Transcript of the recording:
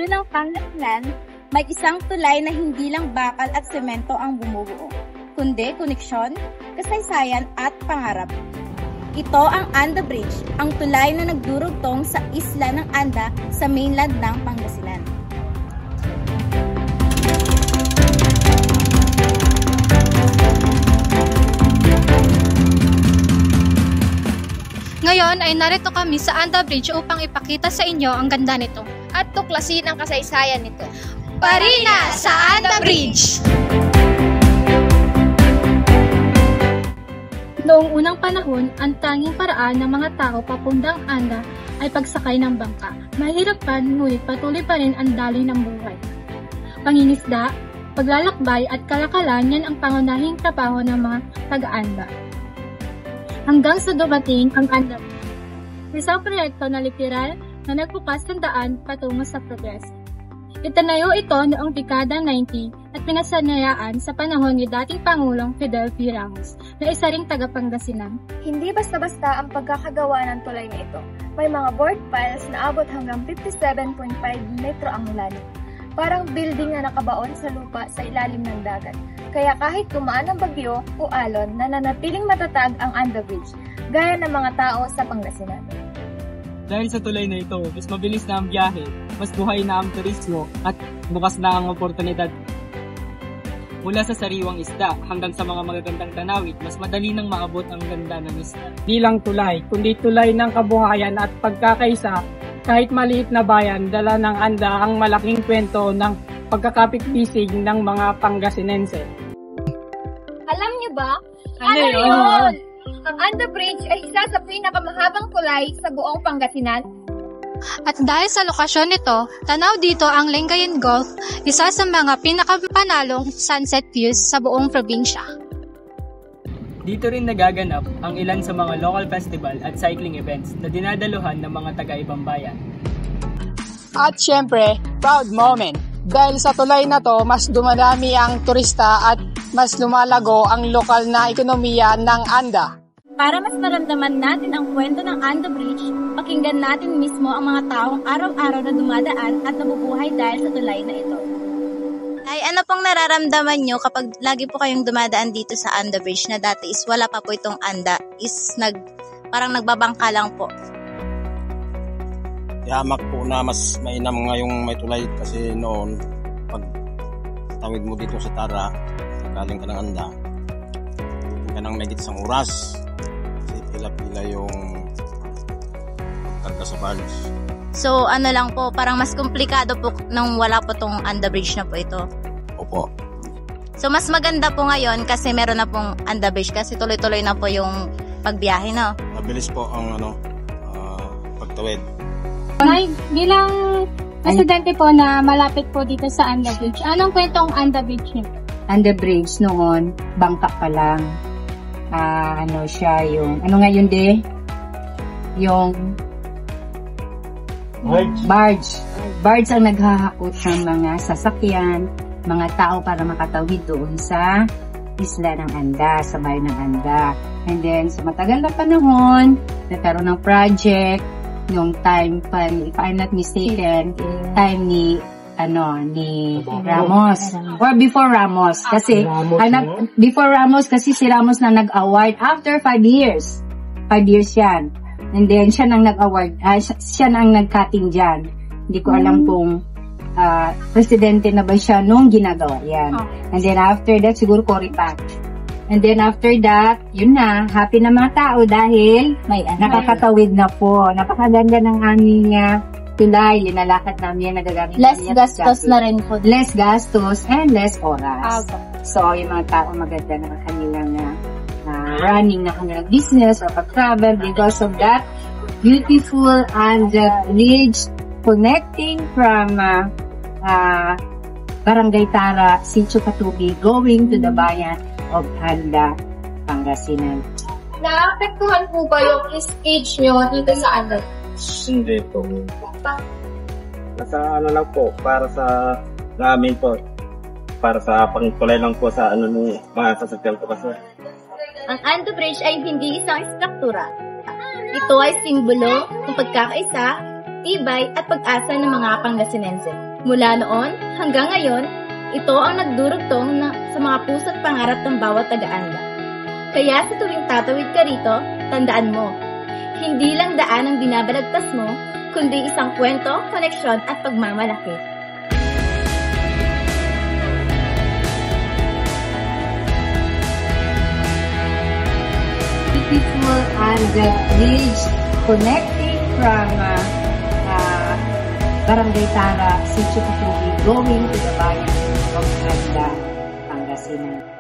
ulo ng Pangasinan, may isang tulay na hindi lang bakal at semento ang bumubuo, kundi koneksyon, kasaysayan at pangarap. Ito ang Anda Bridge, ang tulay na nagdurugtong sa isla ng Anda sa mainland ng Pangasinan. Ngayon ay narito kami sa Anda Bridge upang ipakita sa inyo ang ganda nito at tuklasin ang kasaysayan nito. Parina sa Anda Bridge! Noong unang panahon, ang tanging paraan ng mga tao papundang Anda ay pagsakay ng bangka. Mahirap pa, ngunit patuloy pa rin ang daloy ng buhay. Pangingisda, paglalakbay at kalakalan, yan ang pangunahing trabaho ng mga taga-Anda. Hanggang sa dumating ang Anda Bridge, isang proyekto na literal na nagbukas ng daan patungo sa progreso. Itinayo ito noong dekada 90 at pinasanayaan sa panahon ni dating Pangulong Fidel V. Ramos na isa ring taga-Pangasinan. Hindi basta-basta ang pagkakagawa ng tulay na ito. May mga board piles na abot hanggang 57.5 metro ang lalim. Parang building na nakabaon sa lupa sa ilalim ng dagat. Kaya kahit dumaan ang bagyo o alon, nananatiling matatag ang Anda Bridge, gaya ng mga tao sa Pangasinan. Dahil sa tulay na ito, mas mabilis na ang biyahe, mas buhay na ang turismo at bukas na ang oportunidad. Mula sa sariwang isda hanggang sa mga magagandang tanawid, mas madali nang maabot ang ganda ng isda. Di lang tulay, kundi tulay ng kabuhayan at pagkakaisa. Kahit maliit na bayan, dala ng Anda ang malaking kwento ng pagkakapit-bisig ng mga Pangasinense. Alam niyo ba? Ano yun? Ang Anda Bridge ay isa sa pinakamahabang tulay sa buong Pangasinan. At dahil sa lokasyon nito, tanaw dito ang Lingayen Gulf, isa sa mga pinakapanalong sunset views sa buong probinsya. Dito rin nagaganap ang ilan sa mga local festival at cycling events na dinadaluhan ng mga taga-ibang bayan. At syempre, proud moment. Dahil sa tulay na to, mas dumadami ang turista at mas lumalago ang lokal na ekonomiya ng Anda. Para mas maramdaman natin ang kwento ng Anda Bridge, pakinggan natin mismo ang mga taong araw-araw na dumadaan at nabubuhay dahil sa tulay na ito. Ay, ano pong nararamdaman nyo kapag lagi po kayong dumadaan dito sa Anda Bridge na dati is wala pa po itong Anda, is parang nagbabangka lang po? Yamak po na mas mainam ngayong may tulay kasi noon pag tawid mo dito sa Tara, galing ka ng Anda, ka ng megit isang oras kasi pila-pila yung pagkarga sa barge. So ano lang po, parang mas komplikado po nang wala po tong Anda Bridge na po ito. Opo. So mas maganda po ngayon kasi meron na pong Anda Bridge kasi tuloy-tuloy na po yung pagbiyahe, no? Mabilis po ang pagtawid. Bilang residente po na malapit po dito sa Anda Bridge, anong kwentong Anda Bridge nito? Anda Bridge noon, bangka pa lang. Ano siya yung, ano nga yun yung barge. Barge ang naghahakot ng mga sasakyan, mga tao para makatawid doon sa isla ng Anda, sa bayan ng Anda. And then, sa matagal na panahon, nagkaroon ng project, yung time pa, if I'm not mistaken, time ni Ramos. Or before Ramos. Kasi, before Ramos, kasi si Ramos na nag-award after 5 years. 5 years yan. And then, siya nang nag-award, siya nang nag-cutting dyan. Hindi ko alam kung presidente na ba siya nung ginagawa yan. And then, after that, siguro Cory Pat. And then, after that, yun na, happy na mga tao dahil nakakatawid na po. Napakaganda ng aming tulay, linalakad namin, nagagamit Less gastos na rin po. Less gastos and less oras. So, yung mga tao maganda na kanilang running na kanilang business or pag-travel because of that beautiful and bridge connecting from Barangay Tara, Sitio Katubi, going to the bayan of Anda, Pangasinan. Naapektuhan po ba yung stage nyo dito sa Anda? Hindi po. Nasa ano lang po, para sa amin po. Para sa pangtulay lang po sa mga sasakyan ko kasi. Ang Anda Bridge ay hindi isang istruktura. Ito ay simbolo ng pagkakaisa, tibay at pag-asa ng mga Pangasinense. Mula noon hanggang ngayon, ito ang nagdurugtong sa mga puso't pangarap ng bawat taga-Anda. Kaya sa tuwing tatawid ka rito, tandaan mo, hindi lang daan ang binabalagtas mo, kundi isang kwento, koneksyon at pagmamalaki. Beautiful Anda Bridge connecting from Barangay Tara, Sitio Tutugi, going to the bayan of Anda, Pangasinan.